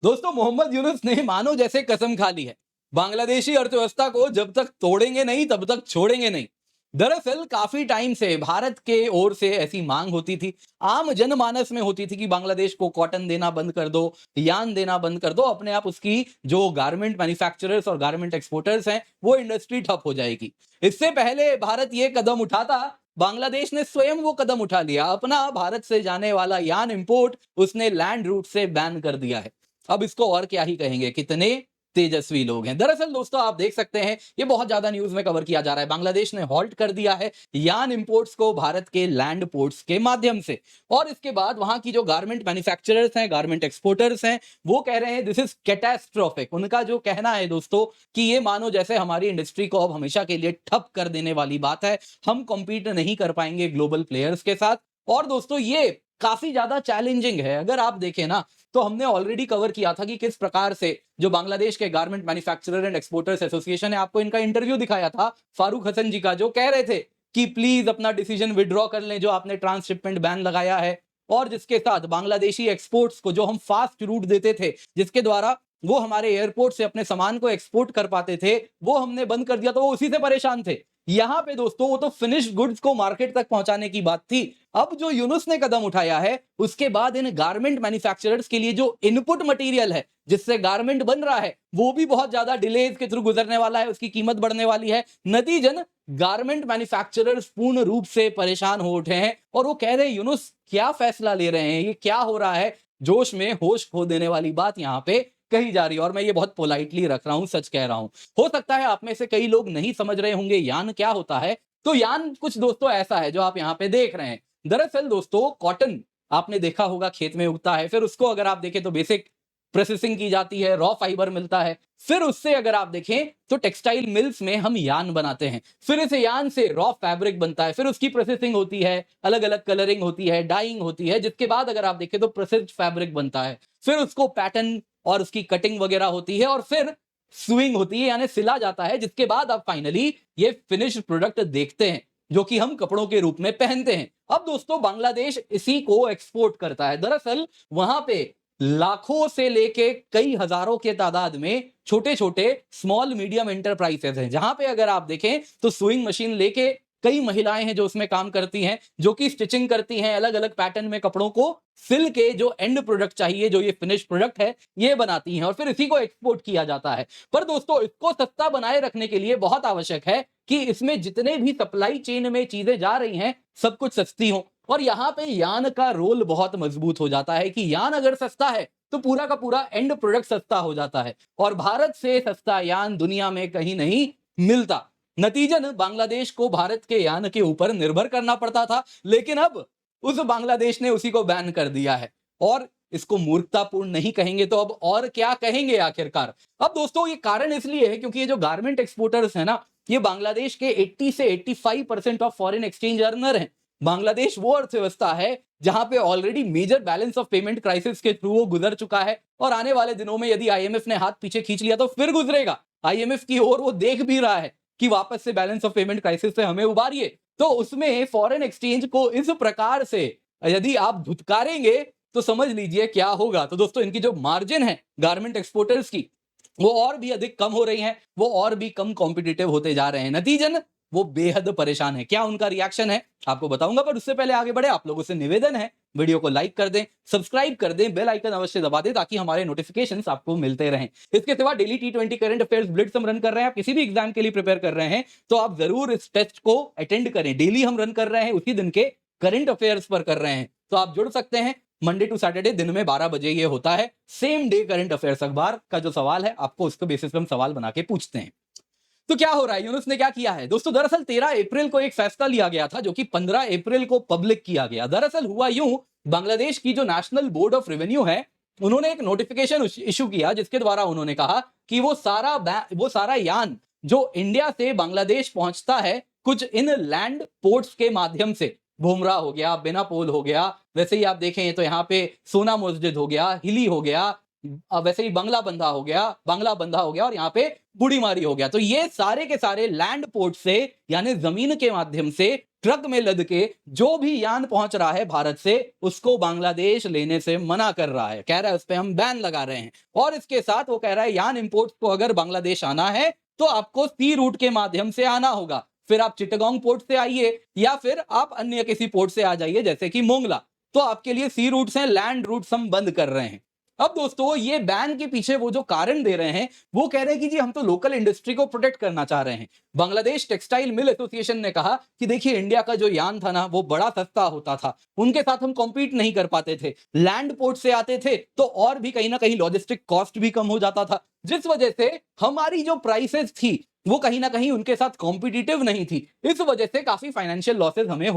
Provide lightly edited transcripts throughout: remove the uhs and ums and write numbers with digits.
दोस्तों मोहम्मद यूनुस ने मानो जैसे कसम खा ली है, बांग्लादेशी अर्थव्यवस्था को जब तक तोड़ेंगे नहीं तब तक छोड़ेंगे नहीं। दरअसल काफी टाइम से भारत के ओर से ऐसी मांग होती थी, आम जनमानस में होती थी कि बांग्लादेश को कॉटन देना बंद कर दो, यान देना बंद कर दो, अपने आप उसकी जो गारमेंट मैन्युफैक्चरर्स और गारमेंट एक्सपोर्टर्स हैं वो इंडस्ट्री ठप हो जाएगी। इससे पहले भारत ये कदम उठाता, बांग्लादेश ने स्वयं वो कदम उठा लिया, अपना भारत से जाने वाला यान इंपोर्ट उसने लैंड रूट से बैन कर दिया है। अब इसको और क्या ही कहेंगे, कितने तेजस्वी लोग हैं। दरअसल दोस्तों आप देख सकते हैं ये बहुत ज्यादा न्यूज में कवर किया जा रहा है, बांग्लादेश ने हॉल्ट कर दिया है यान इंपोर्ट्स को भारत के लैंड पोर्ट्स के माध्यम से। और इसके बाद वहां की जो गारमेंट मैन्युफैक्चरर्स हैं, गारमेंट एक्सपोर्टर्स हैं, वो कह रहे हैं दिस इज कैटास्ट्रोफिक। उनका जो कहना है दोस्तों कि ये मानो जैसे हमारी इंडस्ट्री को अब हमेशा के लिए ठप कर देने वाली बात है, हम कॉम्पीट नहीं कर पाएंगे ग्लोबल प्लेयर्स के साथ। और दोस्तों ये काफी ज्यादा चैलेंजिंग है। अगर आप देखें ना तो हमने ऑलरेडी कवर किया था कि किस प्रकार से जो बांग्लादेश के garment manufacturer and exporters association है, आपको इनका इंटरव्यू दिखाया था फारूक हसन जी का, जो कह रहे थे कि प्लीज अपना डिसीजन विड्रॉ कर लें जो आपने ट्रांसशिपमेंट बैन लगाया है, और जिसके साथ बांग्लादेशी एक्सपोर्ट्स को जो हम फास्ट रूट देते थे, जिसके द्वारा वो हमारे एयरपोर्ट से अपने सामान को एक्सपोर्ट कर पाते थे, वो हमने बंद कर दिया, तो वो उसी से परेशान थे। यहां पे दोस्तों वो तो फिनिश्ड गुड्स को मार्केट तक पहुंचाने की बात थी। अब जो यूनुस ने कदम उठाया है उसके बाद इन गारमेंट मैन्युफैक्चरर्स के लिए जो इनपुट मटेरियल है जिससे गारमेंट बन रहा है वो भी बहुत ज्यादा डिलेज के थ्रू गुजरने वाला है, उसकी कीमत बढ़ने वाली है। नतीजन गारमेंट मैन्युफैक्चरर्स पूर्ण रूप से परेशान हो उठे हैं और वो कह रहे हैं यूनुस क्या फैसला ले रहे हैं, ये क्या हो रहा है। जोश में होश खो देने वाली बात यहां पे कही जा रही है, और मैं ये बहुत पोलाइटली रख रहा हूं, सच कह रहा हूं। हो सकता है आप में से कई लोग नहीं समझ रहे होंगे यान क्या होता है। तो यान कुछ दोस्तों ऐसा है जो आप यहां पे देख रहे हैं। दरअसल दोस्तों कॉटन आपने देखा होगा खेत में उगता है, फिर उसको अगर आप देखें तो बेसिक प्रोसेसिंग की जाती है, रॉ फाइबर मिलता है, फिर उससे अगर आप देखें तो टेक्सटाइल मिल्स में हम यान बनाते हैं, फिर इस यान से रॉ फैब्रिक बनता है, फिर उसकी प्रोसेसिंग होती है, अलग अलग कलरिंग होती है, डाइंग होती है, जिसके बाद अगर आप देखें तो प्रोसेस्ड फैब्रिक बनता है, फिर उसको पैटर्न और उसकी कटिंग वगैरह होती है, और फिर सुइंग होती है यानी सिला जाता है, जिसके बाद आप फाइनली ये फिनिश्ड प्रोडक्ट देखते हैं जो कि हम कपड़ों के रूप में पहनते हैं। अब दोस्तों बांग्लादेश इसी को एक्सपोर्ट करता है। दरअसल वहां पे लाखों से लेके कई हजारों के तादाद में छोटे छोटे स्मॉल मीडियम एंटरप्राइजेस हैं, जहां पे अगर आप देखें तो सुइंग मशीन लेके कई महिलाएं हैं जो उसमें काम करती हैं, जो कि स्टिचिंग करती हैं, अलग अलग पैटर्न में कपड़ों को सिल के जो एंड प्रोडक्ट चाहिए, जो ये फिनिश प्रोडक्ट है, ये बनाती हैं, और फिर इसी को एक्सपोर्ट किया जाता है। पर दोस्तों इसको सस्ता बनाए रखने के लिए बहुत आवश्यक है कि इसमें जितने भी सप्लाई चेन में चीजें जा रही हैं सब कुछ सस्ती हो। और यहां पे यान का रोल बहुत मजबूत हो जाता है कि यान अगर सस्ता है तो पूरा का पूरा एंड प्रोडक्ट सस्ता हो जाता है, और भारत से सस्ता यान दुनिया में कहीं नहीं मिलता। नतीजन बांग्लादेश को भारत के यान के ऊपर निर्भर करना पड़ता था, लेकिन अब उस बांग्लादेश ने उसी को बैन कर दिया है। और इसको मूर्खतापूर्ण नहीं कहेंगे तो अब और क्या कहेंगे आखिरकार। अब दोस्तों ये कारण इसलिए है क्योंकि ये जो गारमेंट एक्सपोर्टर्स है ना, ये बांग्लादेश के 80 से 85% ऑफ फॉरेन एक्सचेंज अर्नर हैं। बांग्लादेश वो अर्थव्यवस्था है जहां पे already major balance of payment crisis के थ्रू वो गुजर चुका है, और आने वाले दिनों में यदि आईएमएफ ने हाथ पीछे खींच लिया तो फिर गुजरेगा। आईएमएफ की ओर वो देख भी रहा है कि वापस से बैलेंस ऑफ पेमेंट क्राइसिस से हमें उबारिए। तो उसमें फॉरेन एक्सचेंज को इस प्रकार से यदि आप धुतकारेंगे तो समझ लीजिए क्या होगा। तो दोस्तों इनकी जो मार्जिन है गारमेंट एक्सपोर्टर्स की वो और भी अधिक कम हो रही हैं, वो और भी कम कॉम्पिटिटिव होते जा रहे हैं। नतीजन वो बेहद परेशान है। क्या उनका रिएक्शन है आपको बताऊंगा, पर उससे पहले आगे बढ़े आप लोगों से निवेदन है वीडियो को लाइक कर दें, सब्सक्राइब कर दें, बेल आइकन अवश्य दबा दें ताकि हमारे नोटिफिकेशंस आपको मिलते रहें। इसके सिवा daily T20 current affairs Blitz हम रन कर रहे हैं। आप किसी भी एग्जाम के लिए प्रिपेयर कर रहे हैं तो आप जरूर इस टेस्ट को अटेंड करें। डेली हम रन कर रहे हैं, उसी दिन के करंट अफेयर्स पर कर रहे हैं, तो आप जुड़ सकते हैं। मंडे टू सैटरडे दिन में 12 बजे ये होता है। सेम डे करंट अफेयर्स अखबार का जो सवाल है आपको उसके बेसिस पर हम सवाल बना के पूछते हैं। तो क्या हो रहा है, यूनुस ने क्या किया है दोस्तों। दरअसल 13 अप्रैल को एक फैसला लिया गया था जो कि 15 अप्रैल को पब्लिक किया गया। दरअसल हुआ यूं, बांग्लादेश की जो नेशनल बोर्ड ऑफ रेवेन्यू है उन्होंने एक नोटिफिकेशन इशू किया जिसके द्वारा उन्होंने कहा कि वो सारा यान जो इंडिया से बांग्लादेश पहुंचता है कुछ इन लैंड पोर्ट्स के माध्यम से, भोमरा हो गया, बेनापोल हो गया, वैसे ही आप देखें तो यहाँ पे सोना मस्जिद हो गया, हिली हो गया, वैसे ही बांग्ला बंधा हो गया और यहाँ पे बुढ़ीमारी हो गया। तो ये सारे के सारे लैंड पोर्ट से यानी जमीन के माध्यम से ट्रक में लद के जो भी यान पहुंच रहा है भारत से, उसको बांग्लादेश लेने से मना कर रहा है। कह रहा है उस पे हम बैन लगा रहे हैं। और इसके साथ वो कह रहा है यान इंपोर्ट को अगर बांग्लादेश आना है तो आपको सी रूट के माध्यम से आना होगा। फिर आप चिटगांव पोर्ट से आइए या फिर आप अन्य किसी पोर्ट से आ जाइए जैसे कि मोंगला, तो आपके लिए सी रूट्स हैं, लैंड रूट्स हम बंद कर रहे हैं। अब दोस्तों ये बैन के पीछे वो जो कारण दे रहे हैं, वो कह रहे हैं कि जी हम तो लोकल इंडस्ट्री को प्रोटेक्ट करना चाह रहे हैं। बांग्लादेश टेक्सटाइल मिल एसोसिएशन ने कहा कि देखिए इंडिया का जो यान था ना वो बड़ा सस्ता होता था, उनके साथ हम कॉम्पीट नहीं कर पाते थे। लैंड पोर्ट से आते थे तो और भी कहीं ना कहीं लॉजिस्टिक कॉस्ट भी कम हो जाता था, जिस वजह से हमारी जो प्राइसेस थी वो कहीं ना कहीं उनके साथ कॉम्पिटिटिव नहीं थी। इस वजह से काफी फाइनेंशियल लॉसेस हमें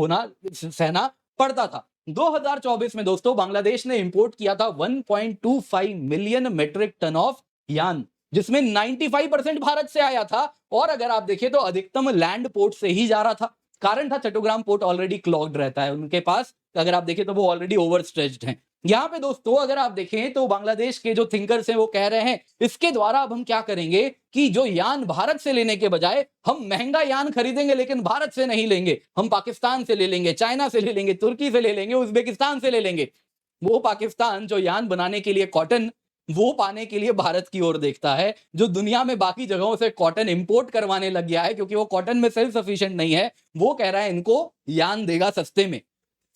सहना पड़ता था। 2024 में दोस्तों बांग्लादेश ने इंपोर्ट किया था 1.25 मिलियन मेट्रिक टन ऑफ यान, जिसमें 95% भारत से आया था। और अगर आप देखें तो अधिकतम लैंड पोर्ट से ही जा रहा था। कारण था चट्टग्राम पोर्ट ऑलरेडी क्लॉग्ड रहता है उनके पास, अगर आप देखें तो वो ऑलरेडी ओवर स्ट्रेच्ड हैं। यहां पे दोस्तों अगर आप देखें तो बांग्लादेश के जो थिंकर्स हैं वो कह रहे हैं इसके द्वारा अब हम क्या करेंगे कि जो यान भारत से लेने के बजाय हम महंगा यान खरीदेंगे, लेकिन भारत से नहीं लेंगे, हम पाकिस्तान से ले लेंगे, चाइना से ले लेंगे, तुर्की से ले लेंगे, उज्बेकिस्तान से ले लेंगे। वो पाकिस्तान जो यान बनाने के लिए कॉटन वो पाने के लिए भारत की ओर देखता है, जो दुनिया में बाकी जगहों से कॉटन इंपोर्ट करवाने लग गया है क्योंकि वो कॉटन में सेल्फ सफिशिएंट नहीं है, वो कह रहा है इनको यान देगा सस्ते में।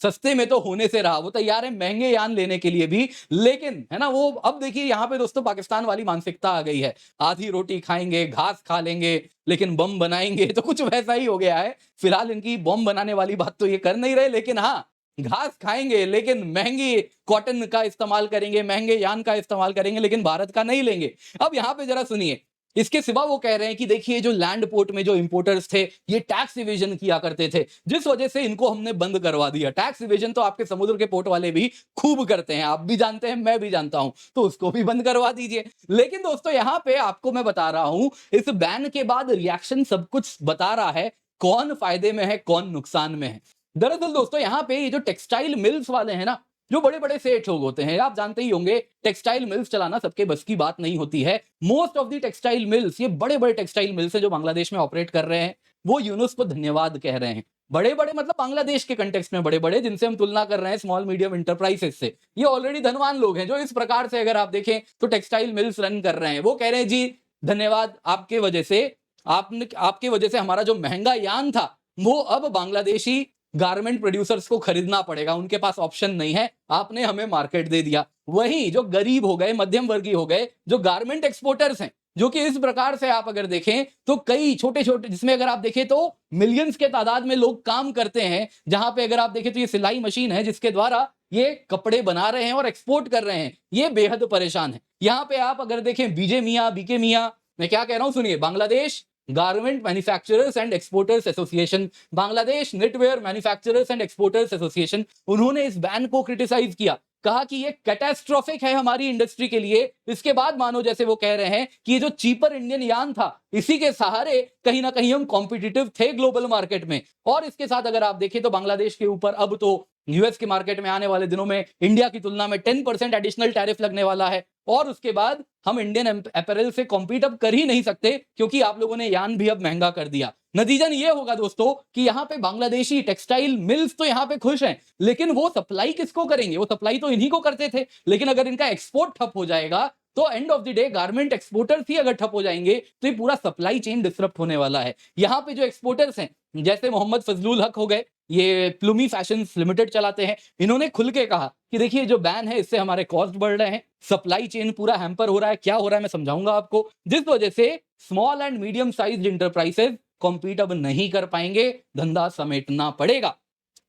सस्ते में तो होने से रहा, वो तैयार है महंगे यान लेने के लिए भी, लेकिन है ना वो अब देखिए यहां पे दोस्तों पाकिस्तान वाली मानसिकता आ गई है, आधी रोटी खाएंगे, घास खा लेंगे, लेकिन बम बनाएंगे, तो कुछ वैसा ही हो गया है। फिलहाल इनकी बम बनाने वाली बात तो ये कर नहीं रहे, लेकिन हाँ घास खाएंगे लेकिन महंगी कॉटन का इस्तेमाल करेंगे, महंगे यान का इस्तेमाल करेंगे, लेकिन भारत का नहीं लेंगे। अब यहां पे जरा सुनिए, इसके सिवा वो कह रहे हैं कि देखिए जो लैंड पोर्ट में जो इंपोर्टर्स थे ये टैक्स इवेजन किया करते थे, जिस वजह से इनको हमने बंद करवा दिया। टैक्स इवेजन तो आपके समुद्र के पोर्ट वाले भी खूब करते हैं, आप भी जानते हैं, मैं भी जानता हूं, तो उसको भी बंद करवा दीजिए। लेकिन दोस्तों यहां पे आपको मैं बता रहा हूं, इस बैन के बाद रिएक्शन सब कुछ बता रहा है, कौन फायदे में है कौन नुकसान में है। दरअसल दोस्तों यहां पे ये जो टेक्सटाइल मिल्स वाले हैं ना, जो बड़े बड़े सेठ लोग होते हैं, आप जानते ही होंगे टेक्सटाइल मिल्स चलाना सबके बस की बात नहीं होती है। Most of the textile mills, ये बड़े बड़े टेक्सटाइल मिल्स हैं जो बांग्लादेश में ऑपरेट कर रहे हैं, वो यूनुस को धन्यवाद कह रहे हैं। बड़े बड़े मतलब बांग्लादेश के कंटेक्स्ट में बड़े बड़े, जिनसे हम तुलना कर रहे हैं स्मॉल मीडियम इंटरप्राइजेस से, ये ऑलरेडी धनवान लोग हैं जो इस प्रकार से अगर आप देखें तो टेक्सटाइल मिल्स रन कर रहे हैं। वो कह रहे हैं जी धन्यवाद, आपके वजह से आपके वजह से हमारा जो महंगा यान था वो अब बांग्लादेशी गारमेंट प्रोड्यूसर्स को खरीदना पड़ेगा, उनके पास ऑप्शन नहीं है, आपने हमें मार्केट दे दिया। वहीं जो गरीब हो गए, मध्यम वर्गीय हो गए, जो गारमेंट एक्सपोर्टर्स हैं, जो कि इस प्रकार से आप अगर देखें तो कई छोटे छोटे, जिसमें अगर आप देखें तो मिलियंस के तादाद में लोग काम करते हैं, जहां पे अगर आप देखें तो ये सिलाई मशीन है जिसके द्वारा ये कपड़े बना रहे हैं और एक्सपोर्ट कर रहे हैं, ये बेहद परेशान है। यहां पे आप अगर देखें बीके मियां, मैं क्या कह रहा हूं सुनिए, Bangladesh garment manufacturers and exporters association, Bangladesh Netware manufacturers and exporters association, उन्होंने इस बैन को क्रिटिसाइज किया, कहा कि ये कैटास्ट्रोफिक है हमारी इंडस्ट्री के लिए। इसके बाद मानो जैसे वो कह रहे हैं कि ये जो चीपर इंडियन यान था, इसी के सहारे कहीं ना कहीं हम कॉम्पिटिटिव थे ग्लोबल मार्केट में। और इसके साथ अगर आप देखें तो बांग्लादेश के ऊपर अब तो यूएस के मार्केट में आने वाले दिनों में इंडिया की तुलना में 10% एडिशनल टैरिफ लगने वाला है। और उसके बाद हम इंडियन अपैरल से कॉम्पीट अब कर ही नहीं सकते, क्योंकि आप लोगों ने यान भी अब महंगा कर दिया। नतीजन ये होगा दोस्तों कि यहाँ पे बांग्लादेशी टेक्सटाइल मिल्स तो यहाँ पे खुश हैं, लेकिन वो सप्लाई किसको करेंगे? वो सप्लाई तो इन्हीं को करते थे, लेकिन अगर इनका एक्सपोर्ट ठप हो जाएगा तो end of the day garment exporters ही अगर ठप हो जाएंगे तो ये पूरा सप्लाई चेन डिसरप्ट होने वाला है। यहाँ पे जो एक्सपोर्टर्स हैं जैसे मोहम्मद फजलुल हक हो गए, ये प्लूमी फैशंस लिमिटेड चलाते हैं, इन्होंने खुल के कहा कि देखिए जो बैन है इससे हमारे कॉस्ट बढ़ रहे हैं, सप्लाई चेन पूरा हैम्पर हो रहा है। क्या हो रहा है मैं समझाऊंगा आपको, जिस वजह से small and medium size enterprises compete अब नहीं कर पाएंगे, धंधा समेटना पड़ेगा।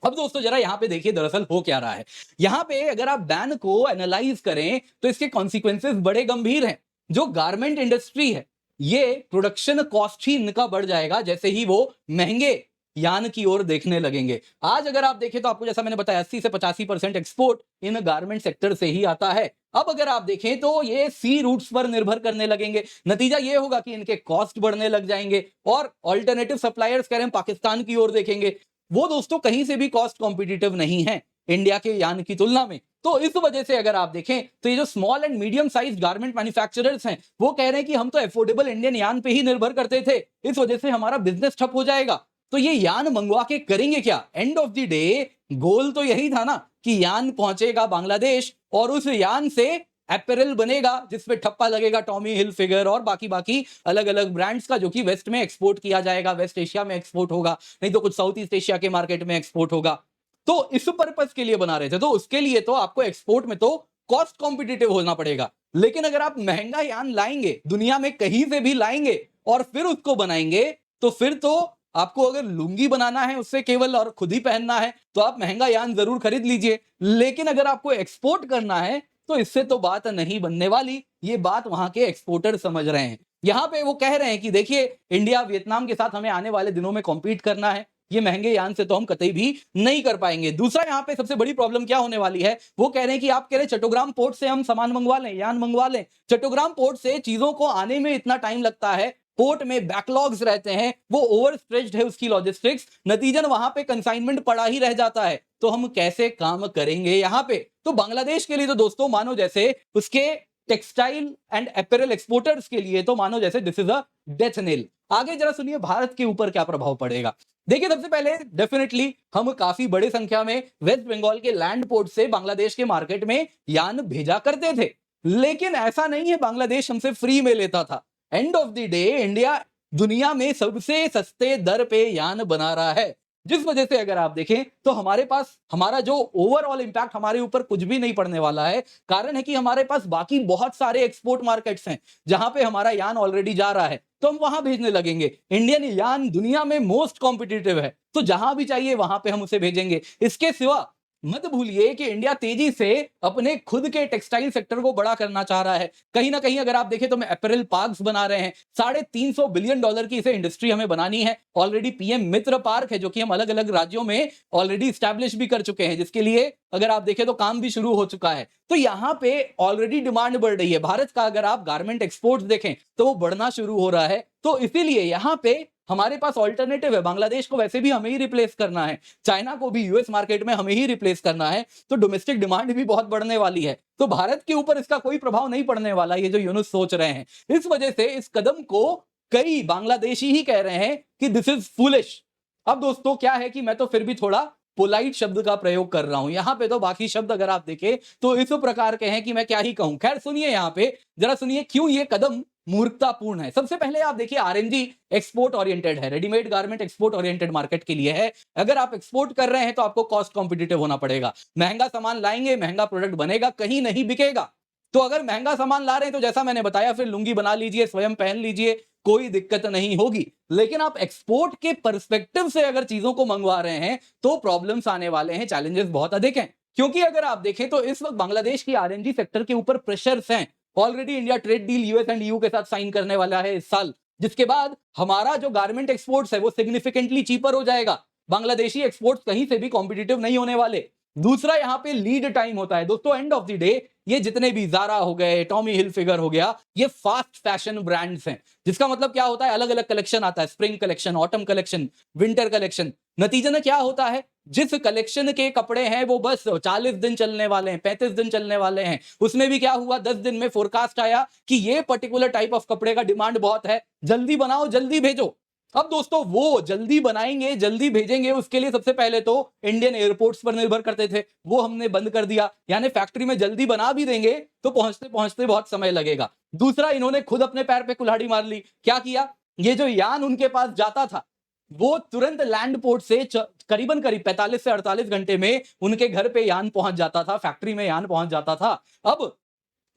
अब दोस्तों जरा यहां पे देखिए दरअसल हो क्या रहा है। यहां पे अगर आप बैन को एनालाइज करें तो इसके कॉन्सिक्वेंसेस बड़े गंभीर हैं। जो गारमेंट इंडस्ट्री है ये प्रोडक्शन कॉस्ट ही इनका बढ़ जाएगा जैसे ही वो महंगे यान की ओर देखने लगेंगे। आज अगर आप देखें तो आपको जैसा मैंने बताया 80 से 85% एक्सपोर्ट इन गारमेंट सेक्टर से ही आता है। अब अगर आप देखें तो ये सी रूट्स पर निर्भर करने लगेंगे, नतीजा ये होगा कि इनके कॉस्ट बढ़ने लग जाएंगे और ऑल्टरनेटिव सप्लायर्स कह रहे हैं पाकिस्तान की ओर देखेंगे। वो दोस्तों कहीं से भी कॉस्ट कॉम्पिटिटिव नहीं है इंडिया के यान की तुलना में। तो इस वजह से अगर आप देखें तो ये जो small and medium size garment manufacturers हैं वो कह रहे हैं कि हम तो अफोर्डेबल इंडियन यान पे ही निर्भर करते थे, इस वजह से हमारा बिजनेस ठप हो जाएगा। तो ये यान मंगवा के करेंगे क्या? एंड ऑफ द डे गोल तो यही था ना कि यान पहुंचेगा बांग्लादेश और उस यान से अपैरल बनेगा जिसपे ठप्पा लगेगा टॉमी हिलफिगर और बाकी बाकी अलग अलग ब्रांड्स का, जो कि वेस्ट में एक्सपोर्ट किया जाएगा, वेस्ट एशिया में एक्सपोर्ट होगा, नहीं तो कुछ साउथ ईस्ट एशिया के मार्केट में एक्सपोर्ट होगा। तो इस पर्पस के लिए बना रहे थे। तो उसके लिए तो आपको एक्सपोर्ट में तो कॉस्ट कॉम्पिटिटिव होना पड़ेगा। लेकिन अगर आप महंगा यान लाएंगे, दुनिया में कहीं से भी लाएंगे और फिर उसको बनाएंगे, तो फिर तो आपको अगर लुंगी बनाना है उससे केवल और खुद ही पहनना है तो आप महंगा यान जरूर खरीद लीजिए। लेकिन अगर आपको एक्सपोर्ट करना है तो इससे तो बात नहीं बनने वाली। ये बात वहां के एक्सपोर्टर समझ रहे हैं। यहां पे वो कह रहे हैं कि देखिए इंडिया वियतनाम के साथ हमें आने वाले दिनों में कॉम्पीट करना है, ये महंगे यान से तो हम कतई भी नहीं कर पाएंगे। दूसरा यहाँ पे सबसे बड़ी प्रॉब्लम क्या होने वाली है, वो कह रहे हैं कि आप कह रहे चट्टोग्राम पोर्ट से हम सामान मंगवा लें, यान मंगवा लें। चट्टोग्राम पोर्ट से चीजों को आने में इतना टाइम लगता है, पोर्ट में बैकलॉग्स रहते हैं, वो ओवर स्ट्रेच्ड है उसकी लॉजिस्टिक्स, नतीजन वहां पे कंसाइनमेंट पड़ा ही रह जाता है। तो हम कैसे काम करेंगे यहां पे? तो बांग्लादेश के लिए तो दोस्तों मानो जैसे उसके टेक्सटाइल एंड अपैरल एक्सपोर्टर्स के लिए तो मानो जैसे this is a death nail. आगे जरा सुनिए भारत के ऊपर क्या प्रभाव पड़ेगा। देखिए सबसे पहले डेफिनेटली हम काफी बड़ी संख्या में वेस्ट बंगाल के लैंड पोर्ट से बांग्लादेश के मार्केट में यान भेजा करते थे। लेकिन ऐसा नहीं है बांग्लादेश हमसे फ्री में लेता था। And of the day India दुनिया में सबसे सस्ते दर पे यान बना रहा है, जिस वजह से अगर आप देखें तो हमारे पास हमारा जो ओवरऑल इंपैक्ट हमारे ऊपर कुछ भी नहीं पड़ने वाला है। कारण है कि हमारे पास बाकी बहुत सारे एक्सपोर्ट मार्केट्स हैं जहां पे हमारा यान ऑलरेडी जा रहा है, तो हम वहां भेजने लगेंगे। इंडियन यान दुनिया में मोस्ट कॉम्पिटिटिव है, तो जहां भी चाहिए वहां पे हम उसे भेजेंगे। इसके सिवा मत भूलिए कि इंडिया तेजी से अपने खुद के टेक्सटाइल सेक्टर को बड़ा करना चाह रहा है। कहीं ना कहीं अगर आप देखें तो अपैरल पार्क्स बना रहे हैं, $350 बिलियन की इसे इंडस्ट्री हमें बनानी है। ऑलरेडी पीएम मित्र पार्क है जो कि हम अलग अलग राज्यों में ऑलरेडी स्टैब्लिश भी कर चुके हैं, जिसके लिए अगर आप देखें तो काम भी शुरू हो चुका है। तो यहां पे ऑलरेडी डिमांड बढ़ रही है। भारत का अगर आप गारमेंट एक्सपोर्ट देखें तो वो बढ़ना शुरू हो रहा है। तो इसीलिए यहां पे हमारे पास ऑल्टरनेटिव है। बांग्लादेश को वैसे भी हमें ही रिप्लेस करना है, चाइना को भी यूएस मार्केट में हमें ही रिप्लेस करना है, तो डोमेस्टिक डिमांड भी बहुत बढ़ने वाली है। तो भारत के ऊपर इसका कोई प्रभाव नहीं पड़ने वाला, ये जो यूनुस सोच रहे हैं। इस वजह से इस कदम को कई बांग्लादेशी ही कह रहे हैं कि दिस इज फूलिश। अब दोस्तों क्या है कि मैं तो फिर भी थोड़ा पोलाइट शब्द का प्रयोग कर रहा हूं। यहां पे तो बाकी शब्द अगर आप देखें तो इस प्रकार के हैं कि मैं क्या ही कहूं। खैर सुनिए, यहां पे जरा सुनिए क्यों ये कदम मूर्खतापूर्ण है। सबसे पहले आप देखिए आरएमजी एक्सपोर्ट ओरिएंटेड है, readymade garment export oriented market के लिए है। अगर आप एक्सपोर्ट कर रहे हैं तो आपको कॉस्ट कॉम्पिटिटिव होना पड़ेगा। महंगा सामान लाएंगे, महंगा प्रोडक्ट बनेगा, कहीं नहीं बिकेगा। तो अगर महंगा सामान ला रहे हैं तो जैसा मैंने बताया फिर लुंगी बना लीजिए, स्वयं पहन लीजिए, कोई दिक्कत नहीं होगी। लेकिन आप एक्सपोर्ट के पर्सपेक्टिव से अगर चीजों को मंगवा रहे हैं तो प्रॉब्लम्स आने वाले हैं, चैलेंजेस बहुत अधिक हैं। क्योंकि अगर आप देखें तो इस वक्त बांग्लादेश की आरएनजी सेक्टर के ऊपर प्रेशर्स हैं। Already India trade deal US and EU के साथ साइन करने वाला है इस साल, जिसके बाद हमारा जो गारमेंट एक्सपोर्ट्स है वो सिग्निफिकेंटली चीपर हो जाएगा। बांग्लादेशी एक्सपोर्ट्स कहीं से भी कॉम्पिटिटिव नहीं होने वाले। दूसरा यहां पे लीड टाइम होता है दोस्तों। एंड ऑफ द डे ये जितने भी ज़ारा हो गए, टॉमी हिलफिगर हो गया, ये फास्ट फैशन ब्रांड्स हैं, जिसका मतलब क्या होता है अलग अलग कलेक्शन आता है, spring collection, autumn collection, winter collection. नतीजन क्या होता है, जिस कलेक्शन के कपड़े हैं वो बस 40 दिन चलने वाले हैं, 35 दिन चलने वाले हैं। उसमें भी क्या हुआ, 10 दिन में फोरकास्ट आया कि ये पर्टिकुलर टाइप ऑफ कपड़े का डिमांड बहुत है, जल्दी बनाओ जल्दी भेजो। अब दोस्तों वो जल्दी बनाएंगे जल्दी भेजेंगे, उसके लिए सबसे पहले तो इंडियन एयरपोर्ट्स पर निर्भर करते थे, वो हमने बंद कर दिया। यानी फैक्ट्री में जल्दी बना भी देंगे तो पहुंचते पहुंचते बहुत समय लगेगा। दूसरा, इन्होंने खुद अपने पैर पे कुल्हाड़ी मार ली। क्या किया, ये जो यान उनके पास जाता था वो तुरंत लैंड पोर्ट से करीब 45 से 48 घंटे में उनके घर पे यान पहुंच जाता था, फैक्ट्री में यान पहुंच जाता था। अब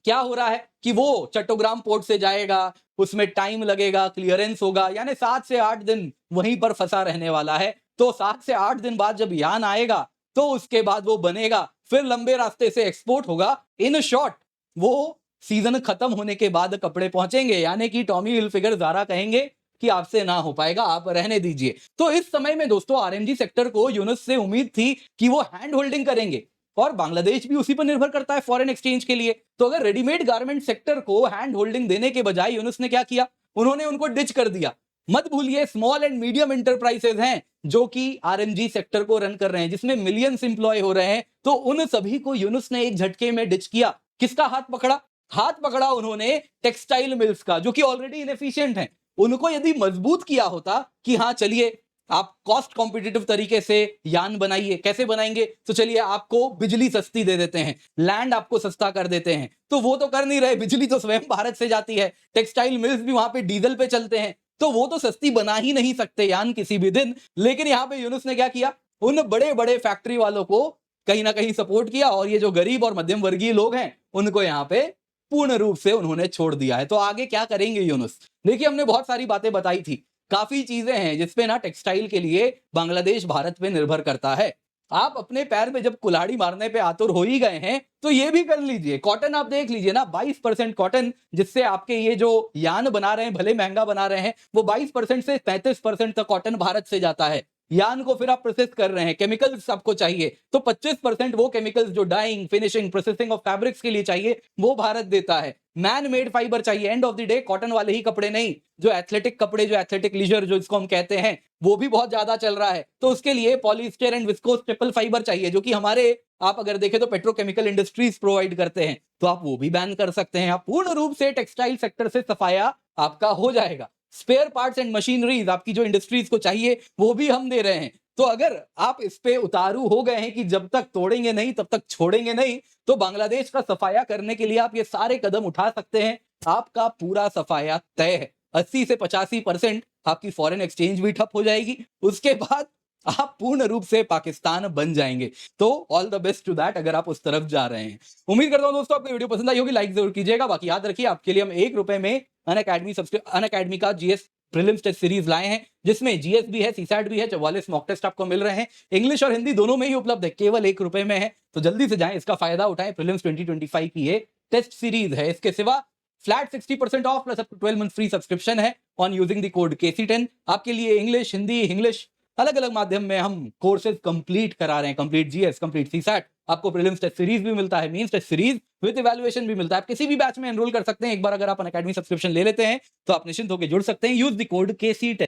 क्या हो रहा है कि वो चट्टोग्राम पोर्ट से जाएगा, उसमें टाइम लगेगा, क्लियरेंस होगा, यानी 7 से 8 दिन वहीं पर फंसा रहने वाला है। तो 7 से 8 दिन बाद जब यान आएगा तो उसके बाद वो बनेगा, फिर लंबे रास्ते से एक्सपोर्ट होगा। इन शॉर्ट वो सीजन खत्म होने के बाद कपड़े पहुंचेंगे, यानी कि टॉमी हिलफिगर ज़ारा कहेंगे कि आपसे ना हो पाएगा, आप रहने दीजिए। तो इस समय में दोस्तों आरएमजी सेक्टर को यूनुस से उम्मीद थी कि वो हैंड होल्डिंग करेंगे, और बांग्लादेश भी उसी पर निर्भर करता है फॉरेन एक्सचेंज के लिए। तो अगर रेडीमेड गारमेंट सेक्टर को हैंड होल्डिंग देने के बजाय यूनुस ने क्या किया, उन्होंने उनको डिच कर दिया। मत भूलिए स्मॉल एंड मीडियम एंटरप्राइजेस हैं जो कि आरएमजी सेक्टर को रन कर रहे हैं, जिसमें मिलियंस एम्प्लॉय हो रहे हैं। तो उन सभी को यूनुस ने एक झटके में डिच किया। किसका हाथ पकड़ा? हाथ पकड़ा उन्होंने टेक्सटाइल मिल्स का, जो कि ऑलरेडी इनएफिशिएंट हैं। उनको यदि मजबूत किया होता कि हाँ चलिए आप कॉस्ट कॉम्पिटिटिव तरीके से यान बनाइए, कैसे बनाएंगे? तो चलिए आपको बिजली सस्ती दे देते हैं, लैंड आपको सस्ता कर देते हैं। तो वो तो कर नहीं रहे, बिजली तो स्वयं भारत से जाती है, टेक्सटाइल मिल्स भी वहां पे डीजल पे चलते हैं, तो वो तो सस्ती बना ही नहीं सकते यान किसी भी दिन। लेकिन यहाँ पे यूनुस ने क्या किया? उन बड़े बड़े फैक्ट्री वालों को कहीं ना कहीं सपोर्ट किया, और ये जो गरीब और मध्यम वर्गीय लोग हैं उनको यहाँ पे पूर्ण रूप से उन्होंने छोड़ दिया है। तो आगे क्या करेंगे यूनुस? देखिए, हमने बहुत सारी बातें बताई थी, काफी चीजें हैं जिसपे ना टेक्सटाइल के लिए बांग्लादेश भारत पे निर्भर करता है। आप अपने पैर में जब कुल्हाड़ी मारने पे आतुर हो ही गए हैं तो ये भी कर लीजिए। कॉटन आप देख लीजिए ना, 22% कॉटन, जिससे आपके ये जो यान बना रहे हैं, भले महंगा बना रहे हैं, वो 22% से 35% तक कॉटन भारत से जाता है। यान को फिर आप प्रोसेस कर रहे हैं, केमिकल्स आपको चाहिए, तो 25% वो केमिकल्स जो dyeing, finishing, processing of fabrics के लिए चाहिए वो भारत देता है। मैन मेड फाइबर चाहिए, end of the day cotton वाले ही कपड़े नहीं, जो एथलेटिक कपड़े, जो एथलेटिक लीजर जो इसको हम कहते हैं, वो भी बहुत ज्यादा चल रहा है। तो उसके लिए polyester and viscose triple fibre चाहिए, जो कि हमारे आप अगर देखें तो पेट्रोकेमिकल इंडस्ट्रीज प्रोवाइड करते हैं, तो आप वो भी बैन कर सकते हैं। आप पूर्ण रूप से टेक्सटाइल सेक्टर से सफाया आपका हो जाएगा। स्पेयर पार्ट्स एंड मशीनरीज आपकी जो इंडस्ट्रीज को चाहिए वो भी हम दे रहे हैं। तो अगर आप इस पे उतारू हो गए हैं कि जब तक तोड़ेंगे नहीं तब तक छोड़ेंगे नहीं, तो बांग्लादेश का सफाया करने के लिए आप ये सारे कदम उठा सकते हैं। आपका पूरा सफाया तय है। 80 से 85% आपकी फॉरेन एक्सचेंज भी ठप हो जाएगी, उसके बाद आप पूर्ण रूप से पाकिस्तान बन जाएंगे। तो all the best to that, अगर आप उस तरफ जा रहे हैं। उम्मीद करता हूं दोस्तों आपको वीडियो पसंद आई होगी, लाइक जरूर कीजिएगा। बाकी याद रखिए, आपके लिए हम ₹1 में अनअकैडमी का जीएस प्रीलिम्स टेस्ट सीरीज लाए हैं, जिसमें जीएस भी है, सीसैट भी है, 44 मॉक टेस्ट आपको मिल रहे हैं। इंग्लिश और हिंदी दोनों में ही उपलब्ध है, केवल ₹1 में है। तो जल्दी से जाएं, इसका फायदा उठाएं। प्रीलिम्स 2025 की ये टेस्ट सीरीज है। इसके सिवा flat 60% off plus up to 12 month free subscription है on using the code KC10। आपके लिए इंग्लिश, हिंदी, इंग्लिश अलग अलग माध्यम में हम कोर्सेज कंप्लीट करा रहे हैं। कंप्लीट जीएस, कंप्लीट सीसैट, आपको प्रीलिम्स टेस्ट सीरीज भी मिलता है, mains test series with evaluation भी मिलता है। आप किसी भी बैच में एनरोल कर सकते हैं। एक बार अगर आप अनअकैडमी सब्सक्रिप्शन ले लेते हैं तो आप निश्चिंत होकर जुड़ सकते हैं। Use the code KC10।